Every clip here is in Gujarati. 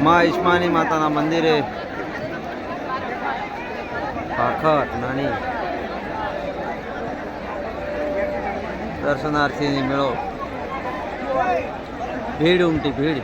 માં ઈસ્માની માતાના મંદિરે ભાખર નાની દર્શનાર્થીની મેળો, ભીડ ઉમટી ભીડ.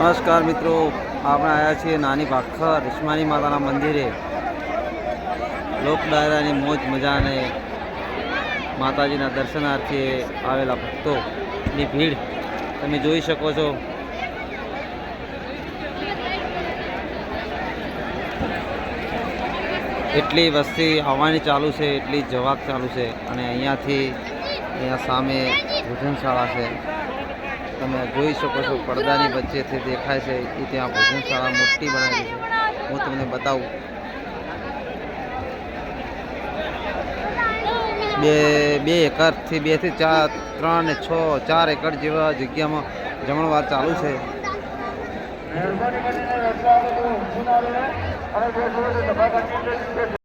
નમસ્કાર મિત્રો, આપણે આવ્યા છીએ નાની ભાખર ઈસ્માની માતાના મંદિરે. લોક ડાયરાની મોજ મજાને માતાજીના દર્શનાર્થે આવેલા ભક્તોની ભીડ તમે જોઈ શકો છો. એટલી વસ્તી આવવાની ચાલુ છે, એટલી જવાક ચાલુ છે. અને અહીંયા સામે ભોજનશાળા છે, તમે જોઈ શકો છો. પડદાની વચ્ચેથી દેખાય છે એ ત્યાં ભોજનશાળા મોટી બનાવેલી છે. હું તમને બતાવું. બે એકરથી 2 થી 4, 3 ને 6, 4 એકર જેવા જગ્યામાં જમણવાર ચાલુ છે.